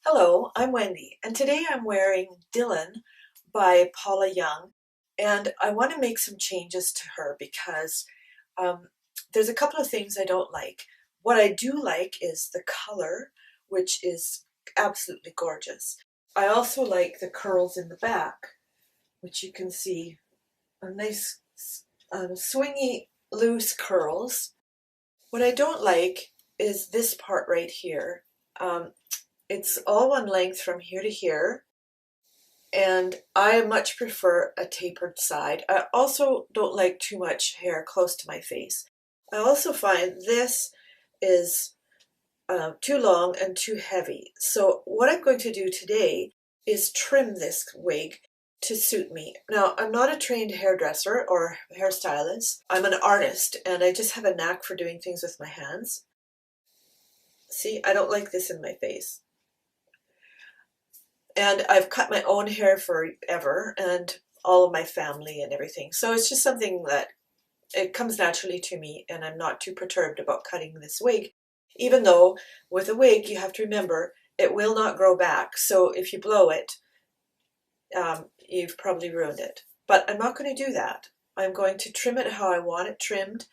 Hello, I'm Wendy, and today I'm wearing Dylan by Paula Young, and I want to make some changes to her because um, there's a couple of things I don't like. What I do like is the color, which is absolutely gorgeous. I also like the curls in the back, which you can see are nice, swingy, loose curls. What I don't like is this part right here. Um, it's all one length from here to here, and I much prefer a tapered side. I also don't like too much hair close to my face. I also find this is too long and too heavy. So what I'm going to do today is trim this wig to suit me. Now, I'm not a trained hairdresser or hairstylist. I'm an artist, and I just have a knack for doing things with my hands. See, I don't like this in my face. And I've cut my own hair forever, and all of my family and everything. So it's just something that it comes naturally to me, and I'm not too perturbed about cutting this wig, even though with a wig you have to remember it will not grow back. So if you blow it, you've probably ruined it. But I'm not going to do that. I'm going to trim it how I want it trimmed,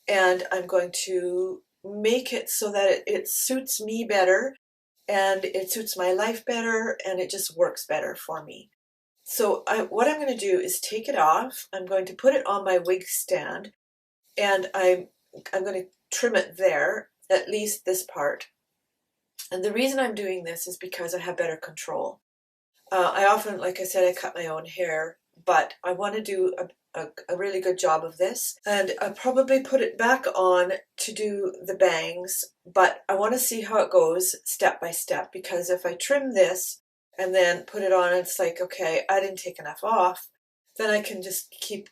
and I'm going to make it so that it suits me better, and it suits my life better, and it just works better for me. So what I'm going to do is take it off. I'm going to put it on my wig stand, and I'm going to trim it there, at least this part. And the reason I'm doing this is because I have better control. I often, like I said, I cut my own hair, but I want to do a really good job of this, and I'll probably put it back on to do the bangs, but I want to see how it goes step by step, because if I trim this and then put it on, it's like, okay, I didn't take enough off, then I can just keep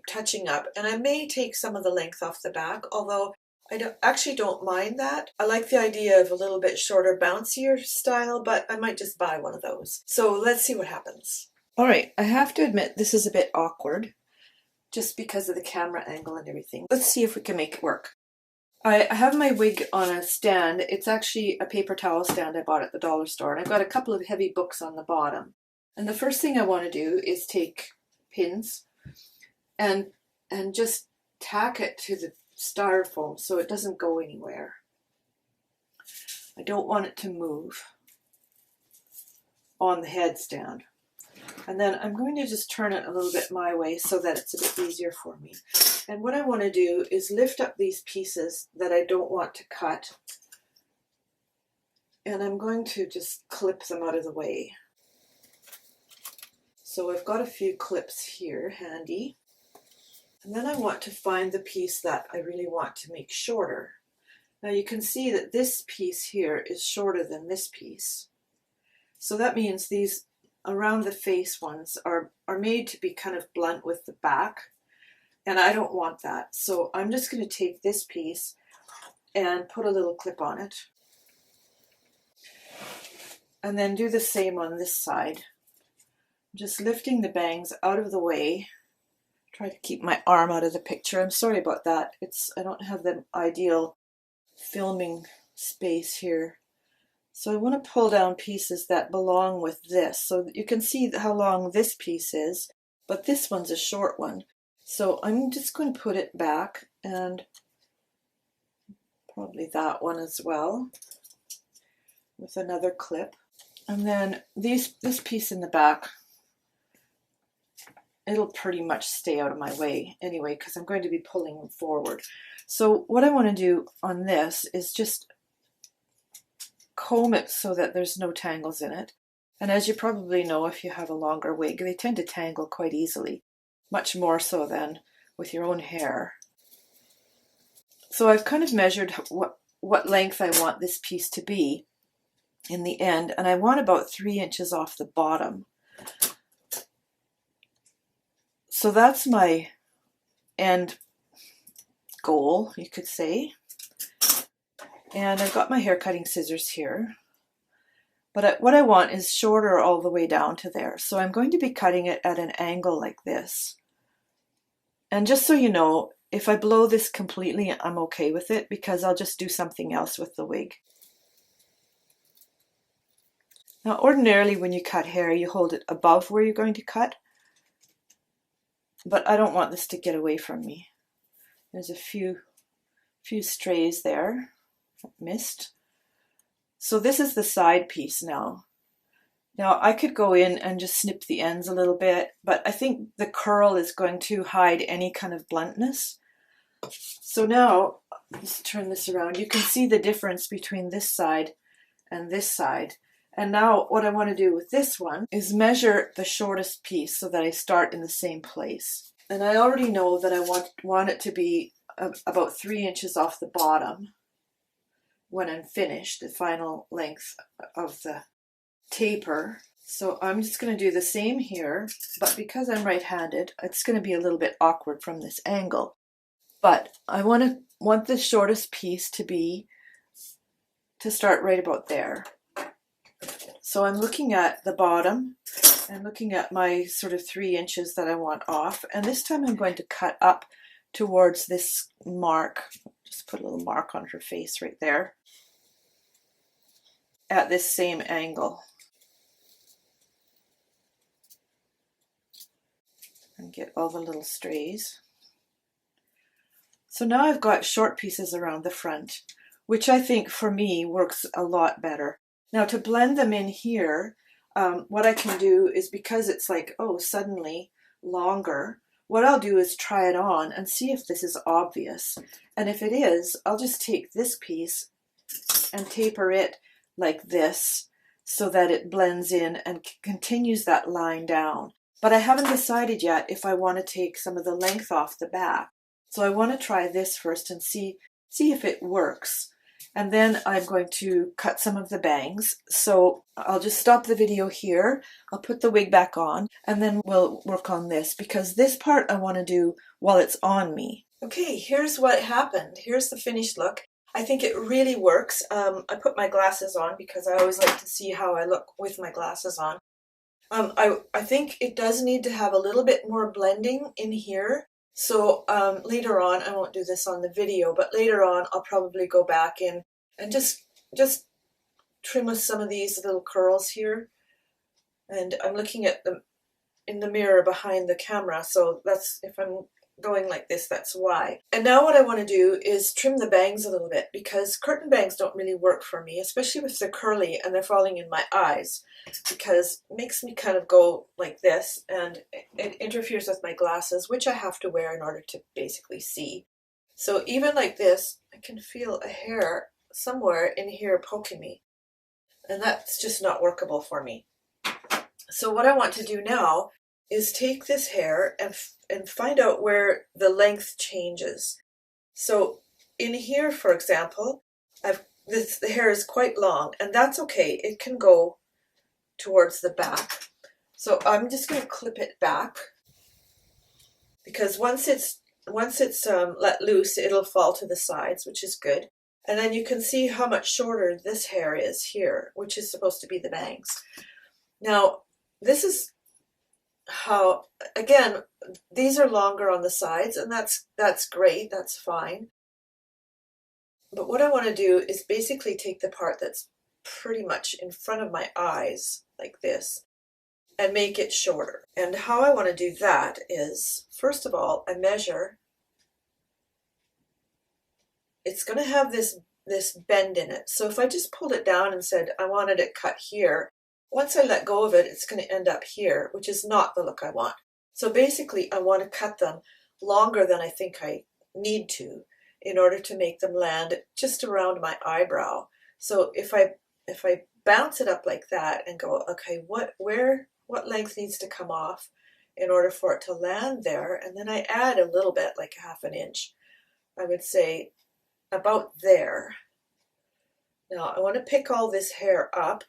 touching up, and I may take some of the length off the back, although I actually don't mind that. I like the idea of a little bit shorter, bouncier style, but I might just buy one of those. So let's see what happens. All right, I have to admit this is a bit awkward, just because of the camera angle and everything. Let's see if we can make it work. I have my wig on a stand. It's actually a paper towel stand I bought at the dollar store, and I've got a couple of heavy books on the bottom. And the first thing I want to do is take pins and just tack it to the styrofoam so it doesn't go anywhere. I don't want it to move on the headstand. And then I'm going to just turn it a little bit my way so that it's a bit easier for me. And what I want to do is lift up these pieces that I don't want to cut, and I'm going to just clip them out of the way. So I've got a few clips here handy. And then I want to find the piece that I really want to make shorter. Now you can see that this piece here is shorter than this piece. So that means these around the face ones are made to be kind of blunt with the back, and I don't want that. So I'm just going to take this piece and put a little clip on it, and then do the same on this side. Just lifting the bangs out of the way. Try to keep my arm out of the picture. I'm sorry about that. I don't have the ideal filming space here. So I want to pull down pieces that belong with this. So you can see how long this piece is, but this one's a short one. So I'm just going to put it back, and probably that one as well, with another clip. And then this piece in the back, it'll pretty much stay out of my way anyway, because I'm going to be pulling them forward. So what I want to do on this is just comb it so that there's no tangles in it. And as you probably know, if you have a longer wig, they tend to tangle quite easily, much more so than with your own hair. So I've kind of measured what length I want this piece to be in the end, and I want about 3 inches off the bottom. So that's my end goal, you could say. And I've got my hair cutting scissors here. But what I want is shorter all the way down to there. So I'm going to be cutting it at an angle like this. And just so you know, if I blow this completely, I'm okay with it, because I'll just do something else with the wig. Now, ordinarily when you cut hair, you hold it above where you're going to cut, but I don't want this to get away from me. There's a few strays there, missed. So this is the side piece now. Now I could go in and just snip the ends a little bit, but I think the curl is going to hide any kind of bluntness. So now, let's turn this around. You can see the difference between this side and this side. And now what I want to do with this one is measure the shortest piece so that I start in the same place. And I already know that I want it to be about 3 inches off the bottom when I'm finished, the final length of the taper. So I'm just going to do the same here, but because I'm right-handed, it's going to be a little bit awkward from this angle. But I want the shortest piece to start right about there. So I'm looking at the bottom and looking at my sort of 3 inches that I want off. And this time I'm going to cut up towards this mark. Just put a little mark on her face right there at this same angle. And get all the little strays. So now I've got short pieces around the front, which I think for me works a lot better. Now to blend them in here, what I can do is, because it's like, oh, suddenly longer, what I'll do is try it on and see if this is obvious. And if it is, I'll just take this piece and taper it like this so that it blends in and continues that line down. But I haven't decided yet if I want to take some of the length off the back. So I want to try this first and see if it works. And then I'm going to cut some of the bangs. So I'll just stop the video here. I'll put the wig back on and then we'll work on this, because this part I want to do while it's on me. Okay, here's what happened. Here's the finished look. I think it really works. I put my glasses on because I always like to see how I look with my glasses on. I think it does need to have a little bit more blending in here. So later on, I won't do this on the video, but later on I'll probably go back in and just trim with some of these little curls here. And I'm looking at them in the mirror behind the camera, so that's, if I'm going like this, that's why. And now what I want to do is trim the bangs a little bit, because curtain bangs don't really work for me, especially if they're curly and they're falling in my eyes, because it makes me kind of go like this and it interferes with my glasses, which I have to wear in order to basically see. So even like this, I can feel a hair somewhere in here poking me, and that's just not workable for me. So what I want to do now is take this hair and find out where the length changes. So in here, for example, the hair is quite long, and that's okay. It can go towards the back. So I'm just going to clip it back, because once it's let loose, it'll fall to the sides, which is good. And then you can see how much shorter this hair is here, which is supposed to be the bangs. Now, this is how, again, these are longer on the sides, and that's great, that's fine. But what I want to do is basically take the part that's pretty much in front of my eyes, like this, and make it shorter. And how I want to do that is, first of all, I measure. It's going to have this bend in it. So if I just pulled it down and said I wanted it cut here, once I let go of it, it's going to end up here, which is not the look I want. So basically, I want to cut them longer than I think I need to in order to make them land just around my eyebrow. So if I bounce it up like that and go, okay, what length needs to come off in order for it to land there, and then I add a little bit, like ½ an inch, I would say about there. Now I want to pick all this hair up,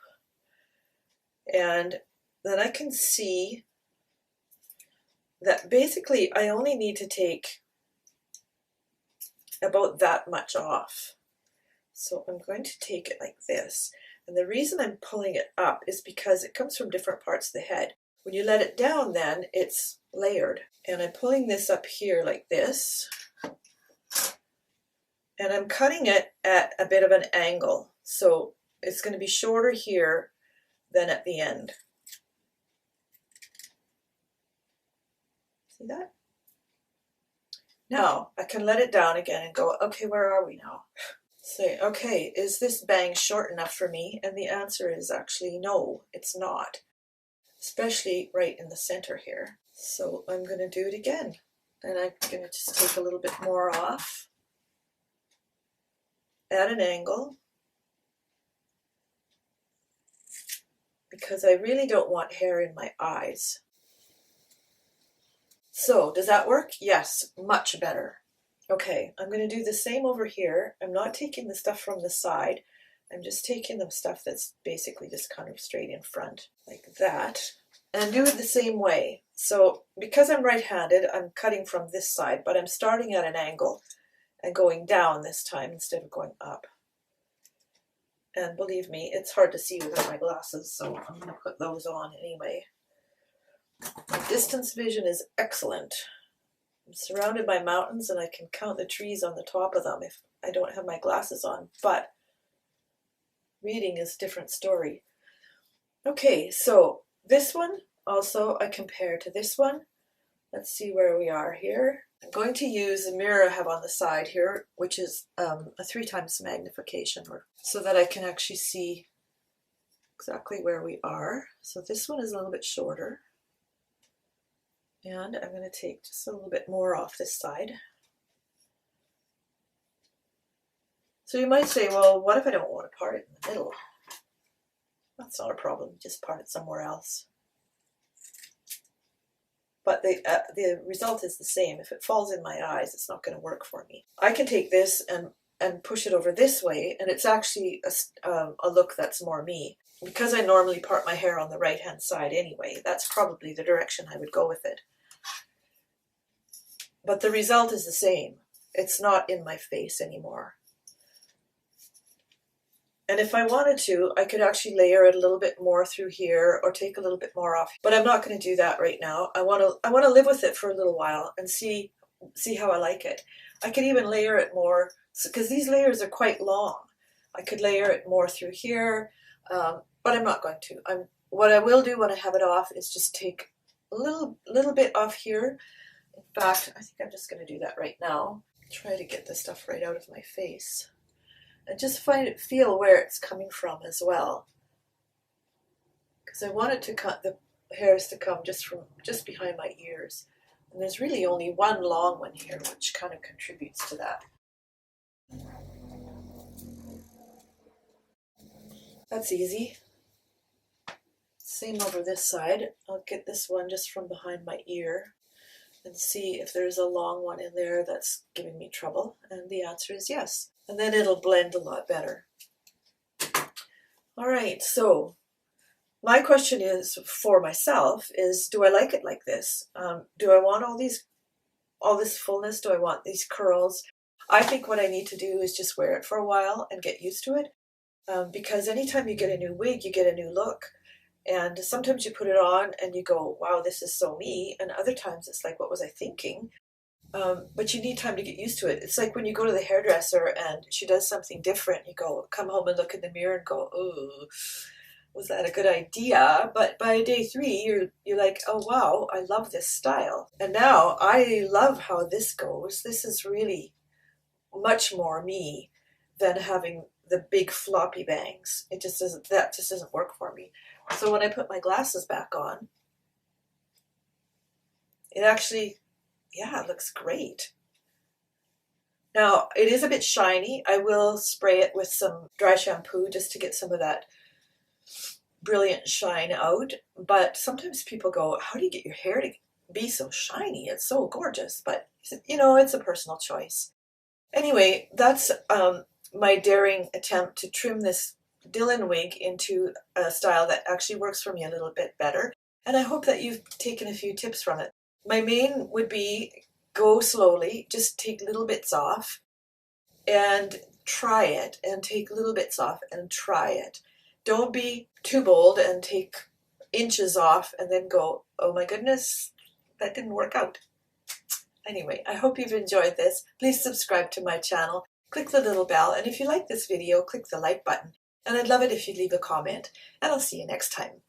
and then I can see that basically I only need to take about that much off. So I'm going to take it like this. And the reason I'm pulling it up is because it comes from different parts of the head. When you let it down, then it's layered. And I'm pulling this up here like this. And I'm cutting it at a bit of an angle. So it's going to be shorter here than at the end. See that? Now I can let it down again and go, okay, where are we now? Say, okay, is this bang short enough for me? And the answer is actually no, it's not, especially right in the center here. So I'm going to do it again, and I'm going to just take a little bit more off at an angle, because I really don't want hair in my eyes. So does that work? Yes, much better. Okay, I'm going to do the same over here. I'm not taking the stuff from the side. I'm just taking the stuff that's basically just kind of straight in front, like that. And do it the same way. So because I'm right-handed, I'm cutting from this side, but I'm starting at an angle and going down this time instead of going up. And believe me, it's hard to see without my glasses, so I'm going to put those on anyway. My distance vision is excellent. I'm surrounded by mountains and I can count the trees on the top of them if I don't have my glasses on, but reading is a different story. Okay, so this one also I compare to this one. Let's see where we are here. I'm going to use the mirror I have on the side here, which is a 3 times magnification, so that I can actually see exactly where we are. So this one is a little bit shorter. And I'm going to take just a little bit more off this side. So you might say, well, what if I don't want to part it in the middle? That's not a problem, just part it somewhere else. But the result is the same. If it falls in my eyes, it's not going to work for me. I can take this and push it over this way, and it's actually a look that's more me. Because I normally part my hair on the right-hand side anyway, that's probably the direction I would go with it. But the result is the same. It's not in my face anymore. And if I wanted to, I could actually layer it a little bit more through here or take a little bit more off. But I'm not going to do that right now. I want to live with it for a little while and see how I like it. I could even layer it more, because these layers are quite long. I could layer it more through here, but I'm not going to. What I will do when I have it off is just take a little bit off here. In fact, I think I'm just going to do that right now. Try to get the stuff right out of my face. And just feel where it's coming from as well. Because I want it to cut the hairs to come just behind my ears. And there's really only one long one here, which kind of contributes to that. That's easy. Same over this side. I'll get this one just from behind my ear and see if there's a long one in there that's giving me trouble. And the answer is yes. And then it'll blend a lot better. All right, so my question is for myself is, do I like it like this? Do I want all this fullness? Do I want these curls? I think what I need to do is just wear it for a while and get used to it. Because anytime you get a new wig, you get a new look. And sometimes you put it on and you go, wow, this is so me. And other times it's like, what was I thinking? But you need time to get used to it. It's like when you go to the hairdresser and she does something different, you go, come home and look in the mirror and go, oh, was that a good idea? But by day 3, you're like, oh wow, I love this style. And now I love how this goes. This is really much more me than having the big floppy bangs. That just doesn't work for me. So when I put my glasses back on, it actually, yeah, it looks great. Now, it is a bit shiny. I will spray it with some dry shampoo just to get some of that brilliant shine out. But sometimes people go, how do you get your hair to be so shiny? It's so gorgeous. But, you know, it's a personal choice. Anyway, that's my daring attempt to trim this Dylan wig into a style that actually works for me a little bit better. And I hope that you've taken a few tips from it. My main would be go slowly, just take little bits off and try it, and take little bits off and try it. Don't be too bold and take inches off and then go, oh my goodness, that didn't work out. Anyway, I hope you've enjoyed this. Please subscribe to my channel, click the little bell, and if you like this video, click the like button. And I'd love it if you'd leave a comment, and I'll see you next time.